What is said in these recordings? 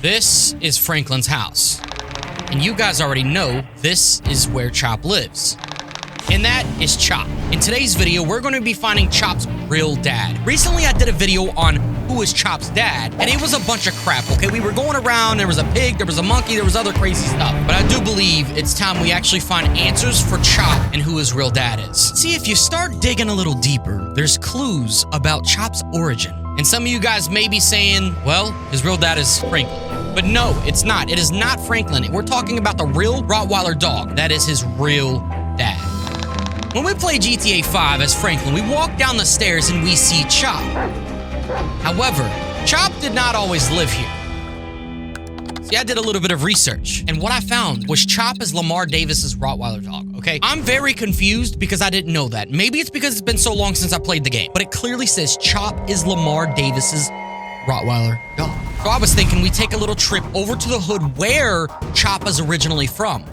This is Franklin's house. And you guys already know this is where Chop lives. And that is Chop. In today's video, we're going to be finding Chop's real dad. Recently, I did a video on who is Chop's dad, and it was a bunch of crap, okay? We were going around, there was a pig, there was a monkey, there was other crazy stuff. But I do believe it's time we actually find answers for Chop and who his real dad is. See, if you start digging a little deeper, there's clues about Chop's origin. And some of you guys may be saying, well, his real dad is Franklin. But no, it's not. It is not Franklin. We're talking about the real Rottweiler dog. That is his real dad. When we play GTA 5 as Franklin, we walk down the stairs and we see Chop. However, Chop did not always live here. See, I did a little bit of research, and what I found was Chop is Lamar Davis's Rottweiler dog, okay? I'm very confused because I didn't know that. Maybe it's because it's been so long since I played the game, but it clearly says Chop is Lamar Davis's Rottweiler dog. So I was thinking we take a little trip over to the hood where Chop is originally from.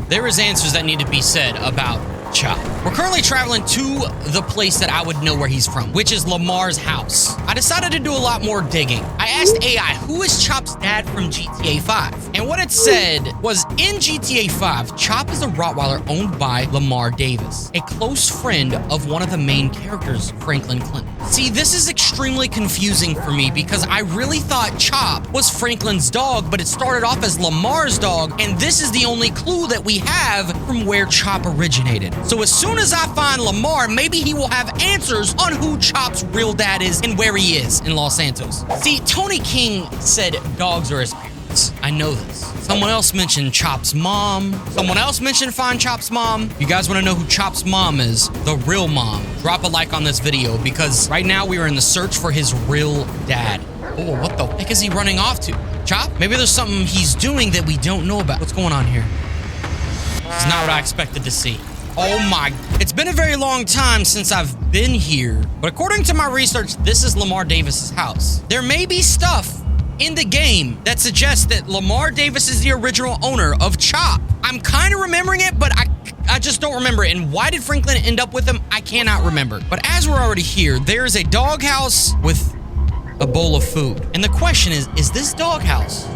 There is answers that need to be said about Chop. We're currently traveling to the place that I would know where he's from, which is Lamar's house. I decided to do a lot more digging. I asked AI, who is Chop's dad from GTA 5? And what it said was, in GTA 5, Chop is a Rottweiler owned by Lamar Davis, a close friend of one of the main characters, Franklin Clinton. See, this is extremely confusing for me because I really thought Chop was Franklin's dog, but it started off as Lamar's dog, and this is the only clue that we have from where Chop originated. So as soon as I find Lamar, maybe he will have answers on who Chop's real dad is and where he is in Los Santos. See, Tony King said dogs are his parents. I know this. Someone else mentioned Chop's mom. Someone else mentioned find Chop's mom. You guys want to know who Chop's mom is, the real mom, drop a like on this video because right now we are in the search for his real dad. Oh, what the heck is he running off to? Chop? Maybe there's something he's doing that we don't know about. What's going on here? It's not what I expected to see. Oh my, it's been a very long time since I've been here, but according to my research, this is Lamar Davis's house. There may be stuff in the game that suggests that Lamar Davis is the original owner of Chop. I'm kind of remembering it, but I just don't remember it. And why did Franklin end up with him? I cannot remember. But as we're already here, there is a doghouse with a bowl of food. And the question is this doghouse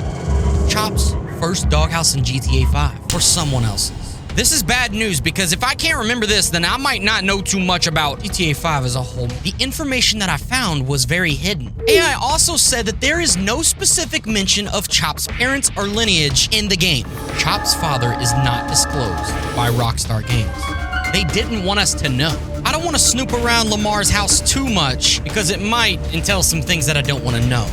Chop's first doghouse in GTA 5 or someone else's? This is bad news because if I can't remember this, then I might not know too much about GTA 5 as a whole. The information that I found was very hidden. AI also said that there is no specific mention of Chop's parents or lineage in the game. Chop's father is not disclosed by Rockstar Games. They didn't want us to know. I don't want to snoop around Lamar's house too much because it might entail some things that I don't want to know.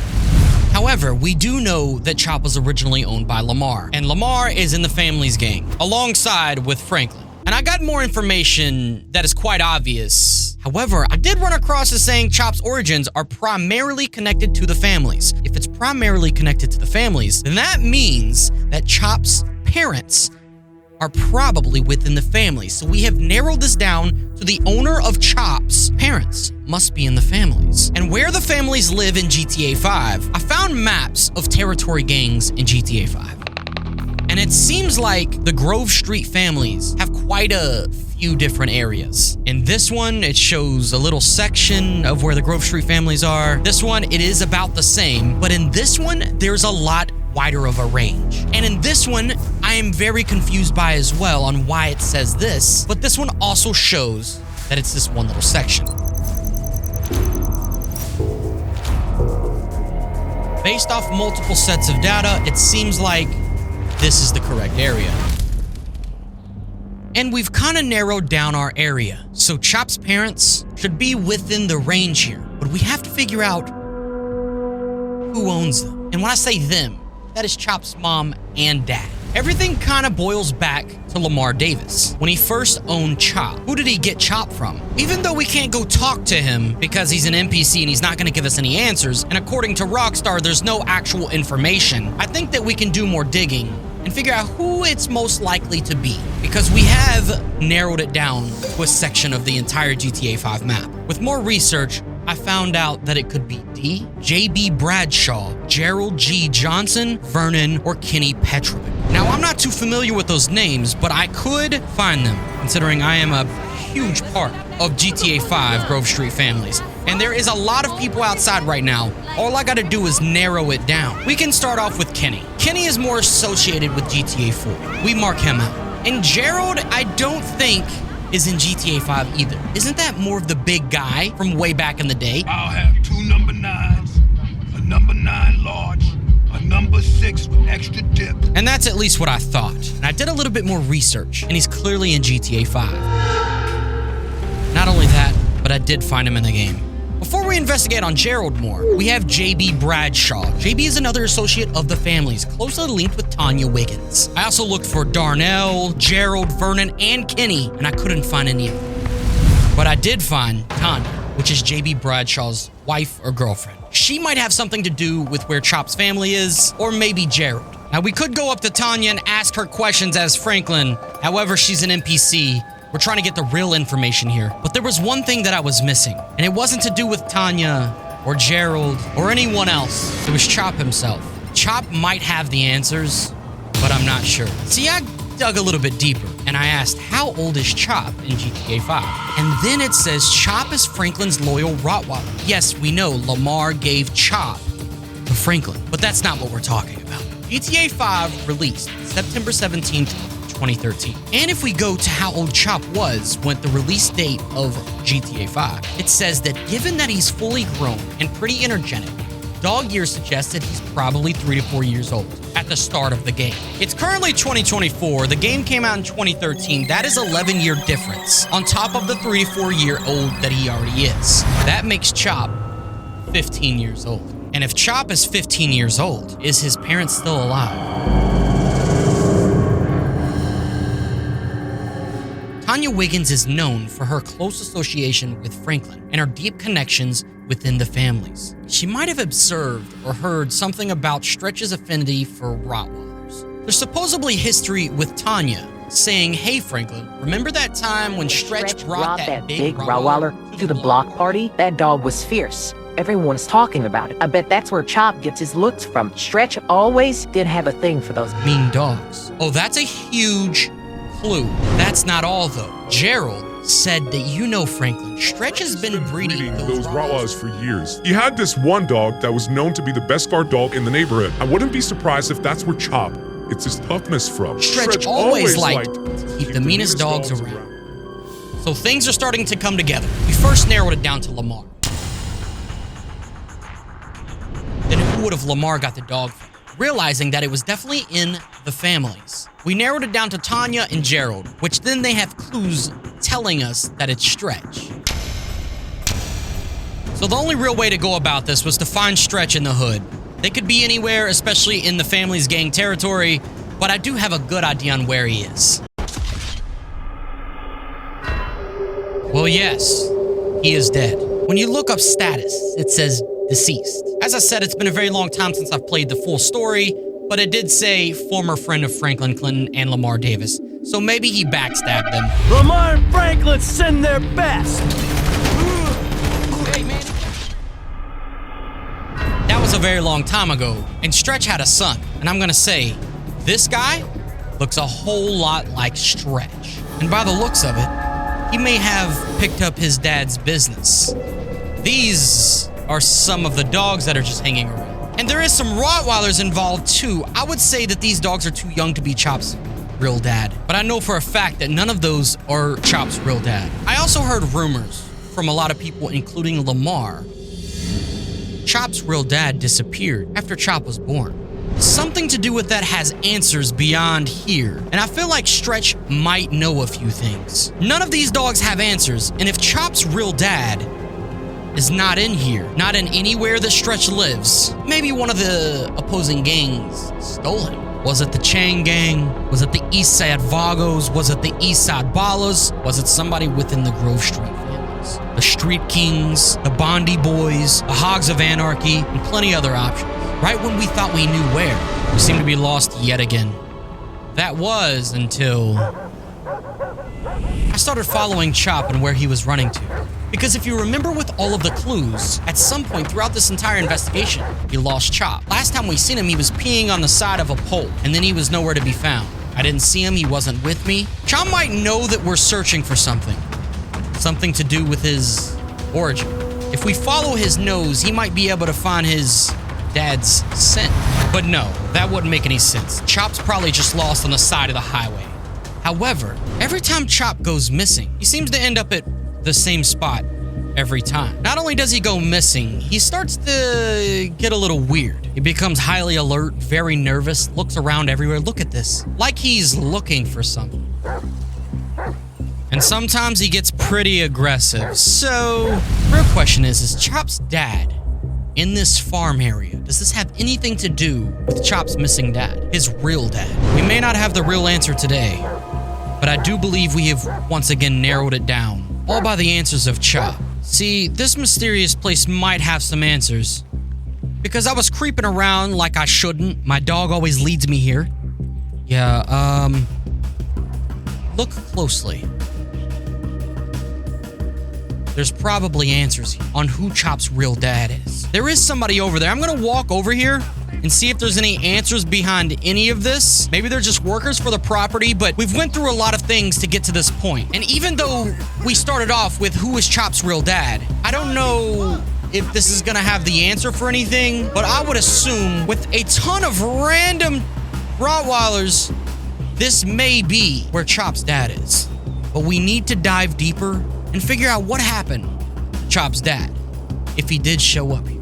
However, we do know that Chop was originally owned by Lamar, and Lamar is in the family's gang, alongside with Franklin. And I got more information that is quite obvious. However, I did run across as saying Chop's origins are primarily connected to the families. If it's primarily connected to the families, then that means that Chop's parents are probably within the family. So we have narrowed this down to the owner of Chop's parents must be in the families. And where the families live in GTA 5, I found maps of territory gangs in GTA 5. And it seems like the Grove Street families have quite a few different areas. In this one, it shows a little section of where the Grove Street families are. This one, it is about the same, but in this one, there's a lot wider of a range. And in this one, I am very confused by as well on why it says this, but this one also shows that it's this one little section. Based off multiple sets of data, it seems like this is the correct area. And we've kind of narrowed down our area. So Chop's parents should be within the range here, but we have to figure out who owns them. And when I say them, that is Chop's mom and dad. Everything kind of boils back to Lamar Davis. When he first owned Chop, who did he get Chop from? Even though we can't go talk to him because he's an NPC and he's not going to give us any answers, and according to Rockstar, there's no actual information, I think that we can do more digging and figure out who it's most likely to be, because we have narrowed it down to a section of the entire GTA 5 map. With more research, I found out that it could be D, J.B. Bradshaw, Gerald G. Johnson, Vernon, or Kenny Petrovic. Now, I'm not too familiar with those names, but I could find them, considering I am a huge part of GTA 5 Grove Street families. And there is a lot of people outside right now. All I gotta do is narrow it down. We can start off with Kenny. Kenny is more associated with GTA 4. We mark him out. And Gerald, I don't think is in GTA 5 either. Isn't that more of the big guy from way back in the day? I'll have 2 number 9s, a number 9 large, a number 6 with extra dip. And that's at least what I thought. And I did a little bit more research, and he's clearly in GTA 5. Not only that, but I did find him in the game. Before we investigate on Gerald more, we have JB Bradshaw. JB is another associate of the families, closely linked with Tanya Wiggins. I also looked for Darnell, Gerald, Vernon, and Kenny, and I couldn't find any of them. But I did find Tanya, which is JB Bradshaw's wife or girlfriend. She might have something to do with where Chop's family is, or maybe Gerald. Now, we could go up to Tanya and ask her questions as Franklin. However, she's an NPC. We're trying to get the real information here. But there was one thing that I was missing, and it wasn't to do with Tanya or Gerald or anyone else. It was Chop himself. Chop might have the answers, but I'm not sure. See, I dug a little bit deeper, and I asked, how old is Chop in GTA 5? And then it says Chop is Franklin's loyal Rottweiler. Yes, we know Lamar gave Chop to Franklin, but that's not what we're talking about. GTA 5 released September 17th, 2013. And if we go to how old Chop was when the release date of GTA 5, it says that given that he's fully grown and pretty energetic, dog years suggest that he's probably 3 to 4 years old at the start of the game. It's currently 2024. The game came out in 2013. That is 11-year difference on top of the 3 to 4 year old that he already is. That makes Chop 15 years old. And if Chop is 15 years old, is his parents still alive? Tanya Wiggins is known for her close association with Franklin and her deep connections within the families. She might have observed or heard something about Stretch's affinity for Rottweilers. There's supposedly history with Tanya saying, hey Franklin, remember that time when Stretch brought that big Rottweiler to the block party? That dog was fierce. Everyone's talking about it. I bet that's where Chop gets his looks from. Stretch always did have a thing for those mean dogs. Oh, that's a huge clue. That's not all though. Gerald said that Franklin, Stretch has been breeding those Rottweilers for years. He had this one dog that was known to be the best guard dog in the neighborhood. I wouldn't be surprised if that's where Chop gets his toughness from. Stretch always liked to keep the meanest dogs around. So things are starting to come together. We first narrowed it down to Lamar. Then who would have Lamar got the dog from? Realizing that it was definitely in the families. We narrowed it down to Tanya and Gerald, which then they have clues telling us that it's Stretch. So the only real way to go about this was to find Stretch in the hood. They could be anywhere, especially in the family's gang territory, but I do have a good idea on where he is. Well, yes, he is dead. When you look up status, it says deceased. As I said, it's been a very long time since I've played the full story, but it did say former friend of Franklin Clinton and Lamar Davis, so maybe he backstabbed them. Lamar and Franklin send their best. Hey, man. That was a very long time ago, and Stretch had a son, and I'm gonna say, this guy looks a whole lot like Stretch. And by the looks of it, he may have picked up his dad's business. These are some of the dogs that are just hanging around. And there is some Rottweilers involved too. I would say that these dogs are too young to be Chop's real dad, but I know for a fact that none of those are Chop's real dad. I also heard rumors from a lot of people, including Lamar. Chop's real dad disappeared after Chop was born. Something to do with that has answers beyond here, and I feel like Stretch might know a few things. None of these dogs have answers, and if Chop's real dad is not in here, not in anywhere that Stretch lives, maybe one of the opposing gangs stole him. Was it the Chang gang? Was it the East Side Vagos? Was it the East Side Ballas? Was it somebody within the Grove Street families? The Street Kings, the Bondi Boys, the Hogs of Anarchy, and plenty other options. Right when we thought we knew where, we seem to be lost yet again. That was until I started following Chop and where he was running to. Because if you remember with all of the clues, at some point throughout this entire investigation, we lost Chop. Last time we seen him, he was peeing on the side of a pole, and then he was nowhere to be found. I didn't see him, he wasn't with me. Chop might know that we're searching for something. Something to do with his origin. If we follow his nose, he might be able to find his dad's scent. But no, that wouldn't make any sense. Chop's probably just lost on the side of the highway. However, every time Chop goes missing, he seems to end up at the same spot every time. Not only does he go missing, he starts to get a little weird. He becomes highly alert, very nervous, looks around everywhere. Look at this. Like he's looking for something. And sometimes he gets pretty aggressive. So, real question is Chop's dad in this farm area? Does this have anything to do with Chop's missing dad? His real dad? We may not have the real answer today, but I do believe we have once again narrowed it down, all by the answers of Chop. See, this mysterious place might have some answers, because I was creeping around like I shouldn't. My dog always leads me here. Yeah, look closely. There's probably answers on who Chop's real dad is. There is somebody over there. I'm gonna walk over here and see if there's any answers behind any of this. Maybe they're just workers for the property, but we've went through a lot of things to get to this point. And even though we started off with who is Chop's real dad, I don't know if this is gonna have the answer for anything, but I would assume with a ton of random Rottweilers, this may be where Chop's dad is. But we need to dive deeper and figure out what happened to Chop's dad, if he did show up here.